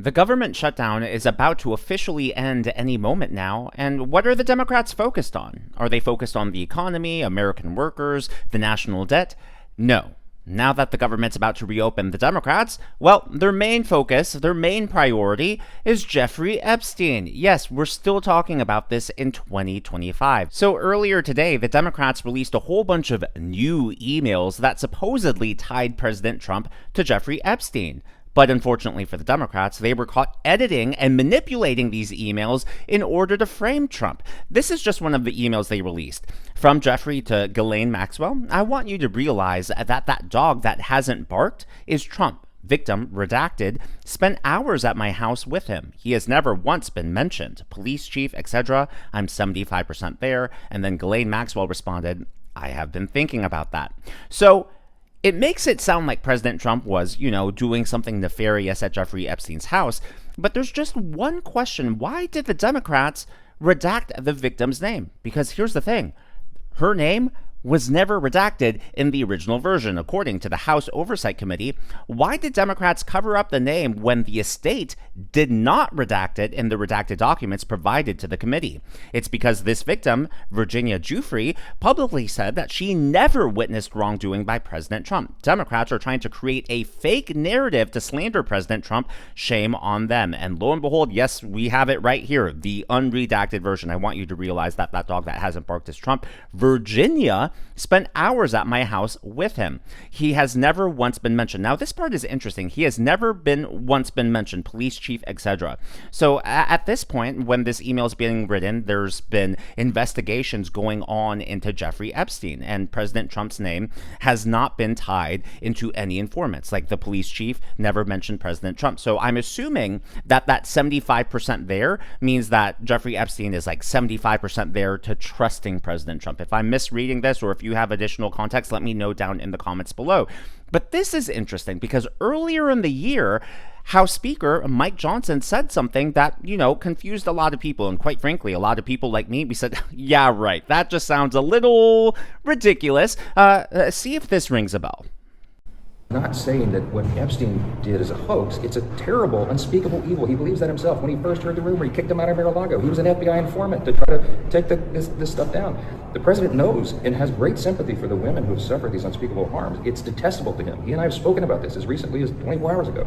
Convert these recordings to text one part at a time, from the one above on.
The government shutdown is about to officially end any moment now, and what are the Democrats focused on? Are they focused on the economy, American workers, the national debt? No. Now that the government's about to reopen, the Democrats, well, their main focus, their main priority is Jeffrey Epstein. Yes, we're still talking about this in 2025. So earlier today, the Democrats released a whole bunch of new emails that supposedly tied President Trump to Jeffrey Epstein. But unfortunately for the Democrats, they were caught editing and manipulating these emails in order to frame Trump. This is just one of the emails they released. From Jeffrey to Ghislaine Maxwell, I want you to realize that that dog that hasn't barked is Trump. Victim, redacted, spent hours at my house with him. He has never once been mentioned. Police chief, etc. I'm 75% there. And then Ghislaine Maxwell responded, I have been thinking about that. So it makes it sound like President Trump was, doing something nefarious at Jeffrey Epstein's house. But there's just one question. Why did the Democrats redact the victim's name? Because here's the thing. Her name was never redacted in the original version, according to the House Oversight Committee. Why did Democrats cover up the name when the estate did not redact it in the redacted documents provided to the committee? It's because this victim, Virginia Giuffre, publicly said that she never witnessed wrongdoing by President Trump. Democrats are trying to create a fake narrative to slander President Trump. Shame on them. And lo and behold, yes, we have it right here, the unredacted version. I want you to realize that that dog that hasn't barked is Trump. Virginia spent hours at my house with him. He has never once been mentioned. Now, this part is interesting. He has never once been mentioned, police chief, etc. So at this point, when this email is being written, there's been investigations going on into Jeffrey Epstein, and President Trump's name has not been tied into any informants. Like the police chief never mentioned President Trump. So I'm assuming that 75% there means that Jeffrey Epstein is like 75% there to trusting President Trump. If I'm misreading this, or if you have additional context, let me know down in the comments below. But this is interesting because earlier in the year, House Speaker Mike Johnson said something that, confused a lot of people. And quite frankly, a lot of people like me, we said, yeah, right, that just sounds a little ridiculous. See if this rings a bell. Not saying that what Epstein did is a hoax. It's a terrible, unspeakable evil. He believes that himself. When he first heard the rumor, he kicked him out of Mar-a-Lago. He was an FBI informant to try to take this stuff down. The president knows and has great sympathy for the women who have suffered these unspeakable harms. It's detestable to him. He and I have spoken about this as recently as 24 hours ago.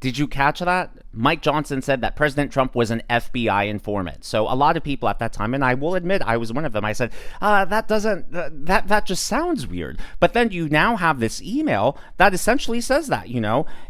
Did you catch that? Mike Johnson said that President Trump was an FBI informant. So a lot of people at that time, and I will admit I was one of them, I said, that just sounds weird. But then you now have this email that essentially says that,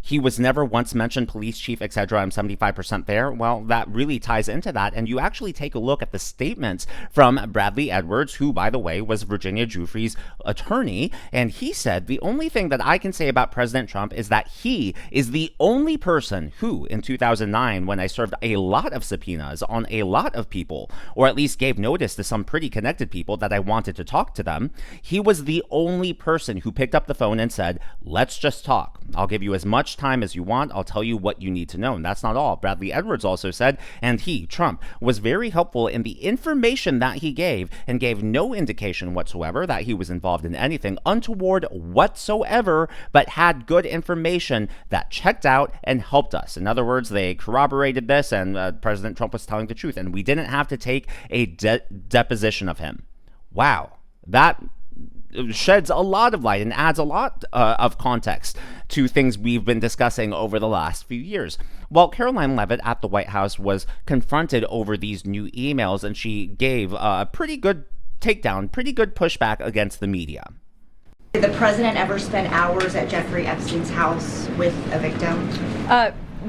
he was never once mentioned, police chief, etc. I'm 75% there. Well, that really ties into that. And you actually take a look at the statements from Bradley Edwards, who, by the way, was Virginia Giuffre's attorney. And he said, the only thing that I can say about President Trump is that he is the only person who, in 2009, when I served a lot of subpoenas on a lot of people, or at least gave notice to some pretty connected people that I wanted to talk to them, he was the only person who picked up the phone and said, let's just talk. I'll give you as much time as you want. I'll tell you what you need to know. And that's not all. Bradley Edwards also said, and he, Trump, was very helpful in the information that he gave and gave no indication whatsoever that he was involved in anything untoward whatsoever, but had good information that checked out and helped us. In other words, they corroborated this, and President Trump was telling the truth, and we didn't have to take a deposition of him. Wow. That sheds a lot of light and adds a lot of context to things we've been discussing over the last few years. Well, Caroline Leavitt at the White House was confronted over these new emails, and she gave a pretty good takedown, pretty good pushback against the media. Did the president ever spend hours at Jeffrey Epstein's house with a victim?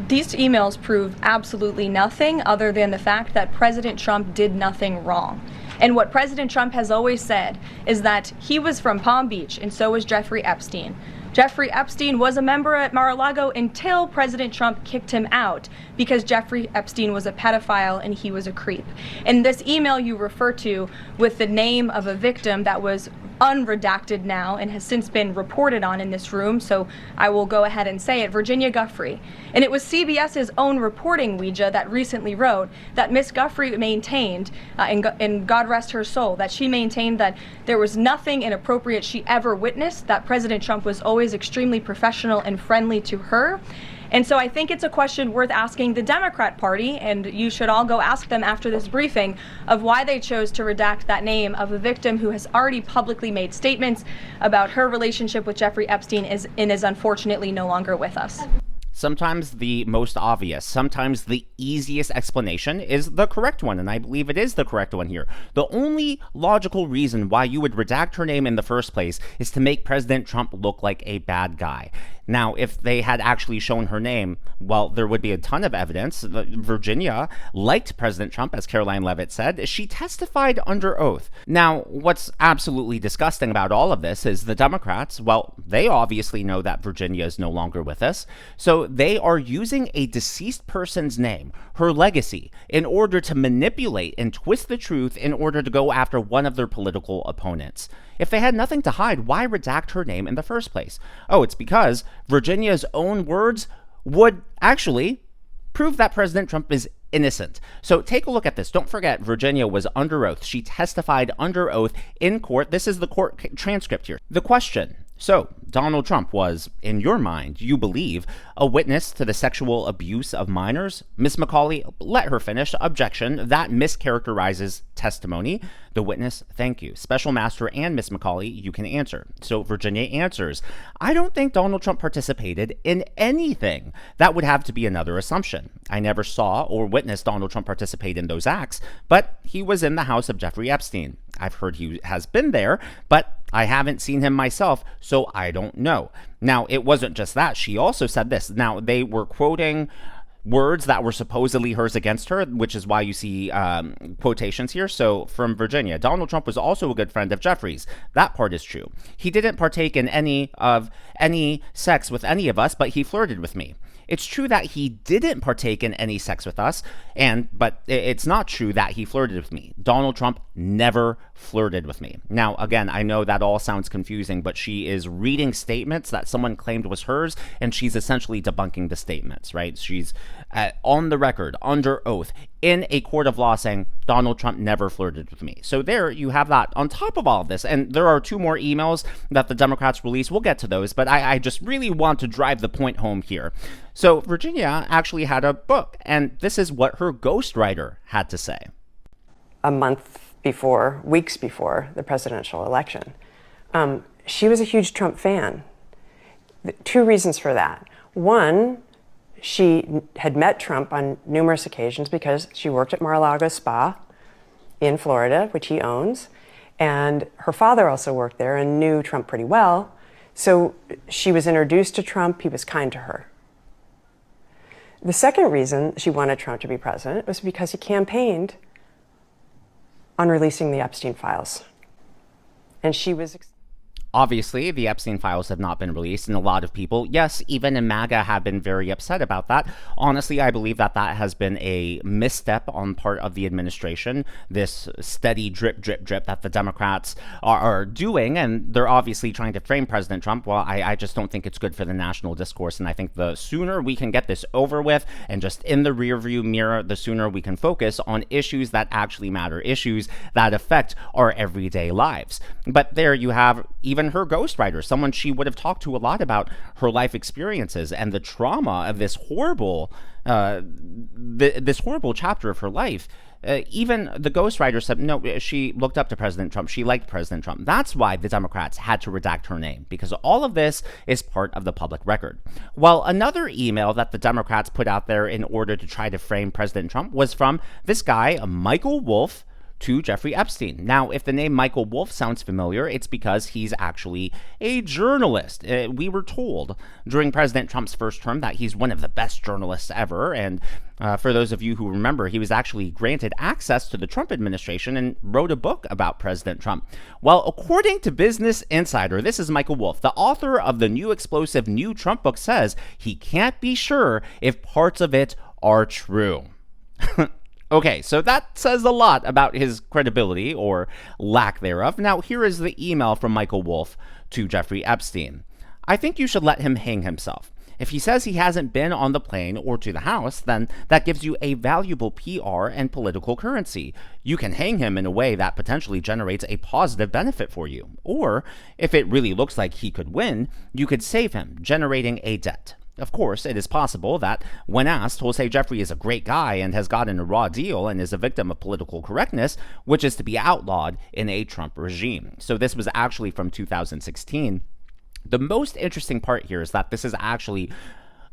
These emails prove absolutely nothing other than the fact that President Trump did nothing wrong. And what President Trump has always said is that he was from Palm Beach, and so was Jeffrey Epstein. Jeffrey Epstein was a member at Mar-a-Lago until President Trump kicked him out because Jeffrey Epstein was a pedophile and he was a creep. And this email you refer to with the name of a victim that was unredacted now and has since been reported on in this room, so I will go ahead and say it, Virginia Giuffre. And it was CBS's own reporting, Ouija, that recently wrote that Miss Giuffre maintained, and God rest her soul, that she maintained that there was nothing inappropriate she ever witnessed, that President Trump was always extremely professional and friendly to her. And so I think it's a question worth asking the Democrat Party, and you should all go ask them after this briefing, of why they chose to redact that name of a victim who has already publicly made statements about her relationship with Jeffrey Epstein and is unfortunately no longer with us. Sometimes the most obvious, sometimes the easiest explanation is the correct one, and I believe it is the correct one here. The only logical reason why you would redact her name in the first place is to make President Trump look like a bad guy. Now, if they had actually shown her name, well, there would be a ton of evidence. Virginia liked President Trump, as Caroline Leavitt said. She testified under oath. Now, what's absolutely disgusting about all of this is the Democrats, well, they obviously know that Virginia is no longer with us, so they are using a deceased person's name, her legacy, in order to manipulate and twist the truth in order to go after one of their political opponents. If they had nothing to hide, why redact her name in the first place? Oh, it's because Virginia's own words would actually prove that President Trump is innocent. So take a look at this. Don't forget, Virginia was under oath. She testified under oath in court. This is the court transcript here. The question. So, Donald Trump was, in your mind, you believe, a witness to the sexual abuse of minors? Ms. McCauley, let her finish. Objection. That mischaracterizes testimony. The witness, thank you. Special Master and Ms. McCauley, you can answer. So Virginia answers, I don't think Donald Trump participated in anything. That would have to be another assumption. I never saw or witnessed Donald Trump participate in those acts, but he was in the house of Jeffrey Epstein. I've heard he has been there, but I haven't seen him myself, so I don't know. Now, it wasn't just that. She also said this. Now, they were quoting words that were supposedly hers against her, which is why you see quotations here. So from Virginia, Donald Trump was also a good friend of Jeffrey's. That part is true. He didn't partake in any sex with any of us, but he flirted with me. It's true that he didn't partake in any sex with us, but it's not true that he flirted with me. Donald Trump never flirted with me. Now, again, I know that all sounds confusing, but she is reading statements that someone claimed was hers, and she's essentially debunking the statements, right? She's on the record, under oath, in a court of law saying Donald Trump never flirted with me. So there you have that on top of all of this. And there are two more emails that the Democrats released. We'll get to those, but I just really want to drive the point home here. So Virginia actually had a book, and this is what her ghostwriter had to say. A month before, weeks before the presidential election, she was a huge Trump fan. Two reasons for that. One, she had met Trump on numerous occasions because she worked at Mar-a-Lago Spa in Florida, which he owns. And her father also worked there and knew Trump pretty well. So she was introduced to Trump. He was kind to her. The second reason she wanted Trump to be president was because he campaigned on releasing the Epstein files. And she was... Obviously, the Epstein files have not been released, and a lot of people, yes, even in MAGA, have been very upset about that. Honestly, I believe that that has been a misstep on part of the administration, this steady drip, drip, drip that the Democrats are doing, and they're obviously trying to frame President Trump. Well, I just don't think it's good for the national discourse, and I think the sooner we can get this over with and just in the rearview mirror, the sooner we can focus on issues that actually matter, issues that affect our everyday lives. But there you have even her ghostwriter, someone she would have talked to a lot about her life experiences and the trauma of this horrible chapter of her life. Even the ghostwriter said, no, she looked up to President Trump. She liked President Trump. That's why the Democrats had to redact her name, because all of this is part of the public record. Well, another email that the Democrats put out there in order to try to frame President Trump was from this guy, Michael Wolff, to Jeffrey Epstein. Now, if the name Michael Wolff sounds familiar, it's because he's actually a journalist. We were told during President Trump's first term that he's one of the best journalists ever, and for those of you who remember, he was actually granted access to the Trump administration and wrote a book about President Trump. Well, according to Business Insider, this is Michael Wolff, the author of the new explosive new Trump book, says he can't be sure if parts of it are true. Okay, so that says a lot about his credibility, or lack thereof. Now, here is the email from Michael Wolff to Jeffrey Epstein. I think you should let him hang himself. If he says he hasn't been on the plane or to the house, then that gives you a valuable PR and political currency. You can hang him in a way that potentially generates a positive benefit for you. Or, if it really looks like he could win, you could save him, generating a debt. Of course, it is possible that when asked, he'll say Jeffrey is a great guy and has gotten a raw deal and is a victim of political correctness, which is to be outlawed in a Trump regime. So this was actually from 2016. The most interesting part here is that this is actually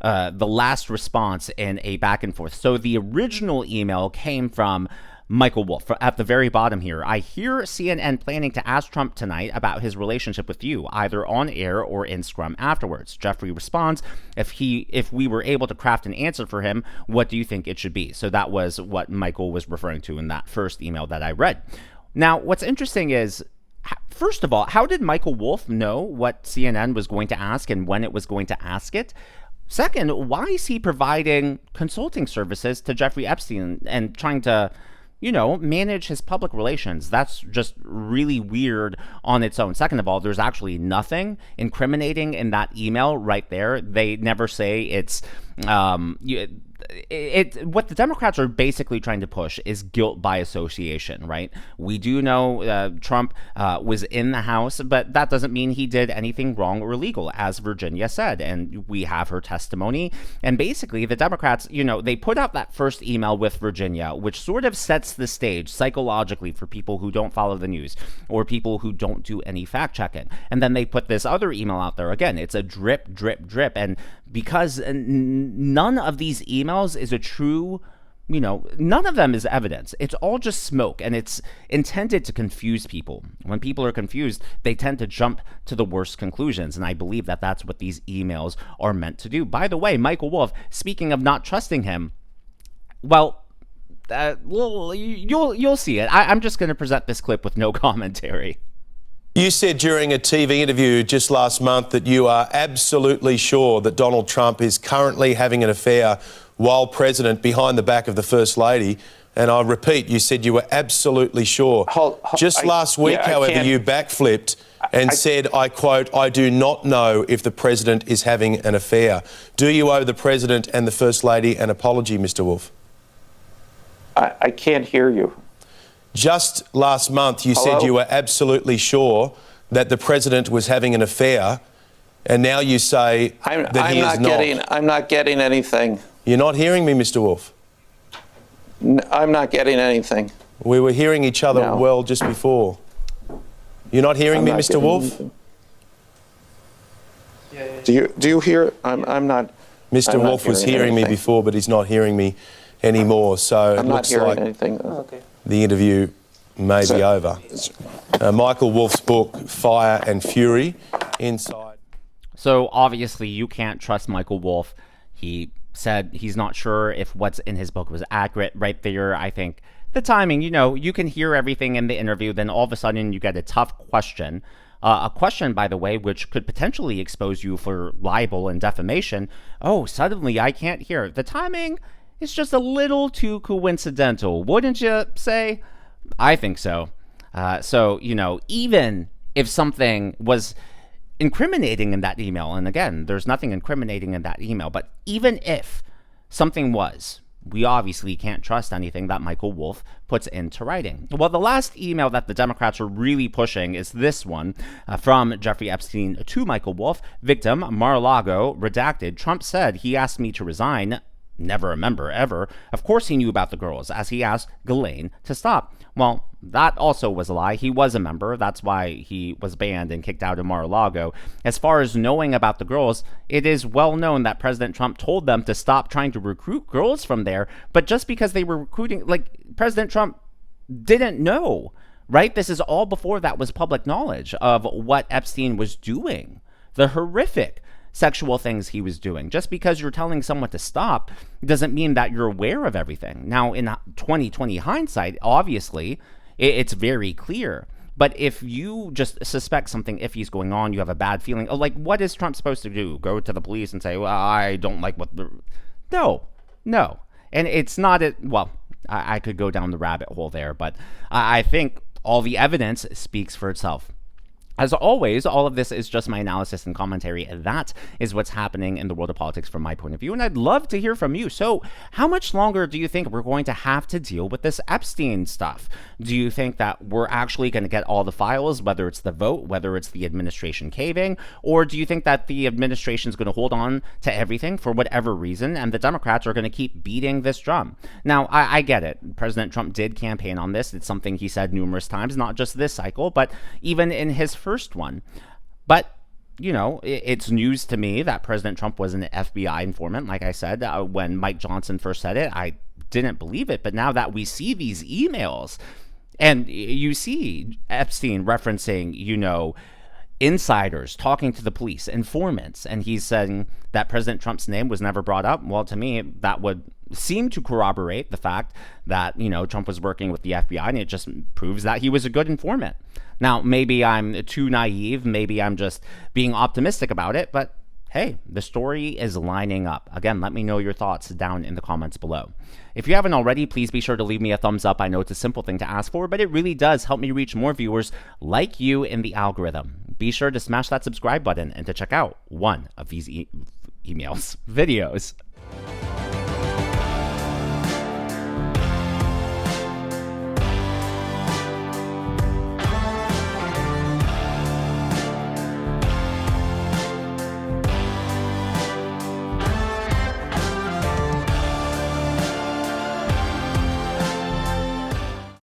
the last response in a back and forth. So the original email came from Michael Wolff at the very bottom here. I hear CNN planning to ask Trump tonight about his relationship with you, either on air or in scrum afterwards. Jeffrey responds, if we were able to craft an answer for him, what do you think it should be? So that was what Michael was referring to in that first email that I read. Now, what's interesting is, first of all, how did Michael Wolff know what CNN was going to ask and when it was going to ask it? Second, why is he providing consulting services to Jeffrey Epstein and trying to, manage his public relations? That's just really weird on its own. Second of all, there's actually nothing incriminating in that email right there. They never say it's what the Democrats are basically trying to push is guilt by association, right? We do know Trump was in the House, but that doesn't mean he did anything wrong or illegal, as Virginia said, and we have her testimony. And basically, the Democrats, they put out that first email with Virginia, which sort of sets the stage psychologically for people who don't follow the news or people who don't do any fact checking. And then they put this other email out there. Again, it's a drip, drip, drip. And because none of these emails is a true, none of them is evidence. It's all just smoke, and it's intended to confuse people. When people are confused, they tend to jump to the worst conclusions, and I believe that that's what these emails are meant to do. By the way, Michael Wolff, speaking of not trusting him, well, you'll see it. I'm just going to present this clip with no commentary. You said during a TV interview just last month that you are absolutely sure that Donald Trump is currently having an affair while president behind the back of the First Lady. And I repeat, you said you were absolutely sure. Last week, however, you backflipped and said, I quote, I do not know if the president is having an affair. Do you owe the president and the First Lady an apology, Mr. Wolff? I can't hear you. Just last month, you said you were absolutely sure that the president was having an affair, and now you say that he is not. I'm not getting anything. You're not hearing me, Mr. Wolff? I'm not getting anything. We were hearing each other well just before. You're not hearing me, Mr. Wolff? Do you hear? I'm not. Mr. Wolff was hearing me before, but he's not hearing me anymore. So it looks like the interview may be over. Michael Wolff's book, Fire and Fury, Inside. So obviously you can't trust Michael Wolff. He said he's not sure if what's in his book was accurate. Right there, I think the timing, you can hear everything in the interview, then all of a sudden you get a tough question. A question, by the way, which could potentially expose you for libel and defamation. Oh, suddenly I can't hear. The timing is just a little too coincidental, wouldn't you say? I think so. Even if something was incriminating in that email, and again, there's nothing incriminating in that email, but even if something was, we obviously can't trust anything that Michael Wolff puts into writing. Well, the last email that the Democrats are really pushing is this one from Jeffrey Epstein to Michael Wolff. Victim, Mar-a-Lago, redacted. Trump said he asked me to resign. Never a member, ever. Of course he knew about the girls, as he asked Ghislaine to stop. Well, that also was a lie. He was a member. That's why he was banned and kicked out of Mar-a-Lago. As far as knowing about the girls, it is well known that President Trump told them to stop trying to recruit girls from there. But just because they were recruiting, President Trump didn't know, right? This is all before that was public knowledge of what Epstein was doing. The horrific sexual things he was doing. Just because you're telling someone to stop doesn't mean that you're aware of everything. Now, in 2020 hindsight, obviously, it's very clear. But if you just suspect something iffy is going on, you have a bad feeling, what is Trump supposed to do? Go to the police and say, well, I don't like what the... No. And it's not... I could go down the rabbit hole there, but I think all the evidence speaks for itself. As always, all of this is just my analysis and commentary. That is what's happening in the world of politics from my point of view, and I'd love to hear from you. So how much longer do you think we're going to have to deal with this Epstein stuff? Do you think that we're actually going to get all the files, whether it's the vote, whether it's the administration caving, or do you think that the administration is going to hold on to everything for whatever reason, and the Democrats are going to keep beating this drum? Now, I get it. President Trump did campaign on this. It's something he said numerous times, not just this cycle, but even in his first one. But, you know, it's news to me that President Trump was an FBI informant. Like I said, when Mike Johnson first said it, I didn't believe it. But now that we see these emails and you see Epstein referencing, you know, insiders talking to the police, informants, and he's saying that President Trump's name was never brought up. Well, to me, that would seem to corroborate the fact that, you know, Trump was working with the FBI, and it just proves that he was a good informant. Now, maybe I'm too naive, maybe I'm just being optimistic about it, but hey, the story is lining up. Again, let me know your thoughts down in the comments below. If you haven't already, please be sure to leave me a thumbs up. I know it's a simple thing to ask for, but it really does help me reach more viewers like you in the algorithm. Be sure to smash that subscribe button and to check out one of these videos.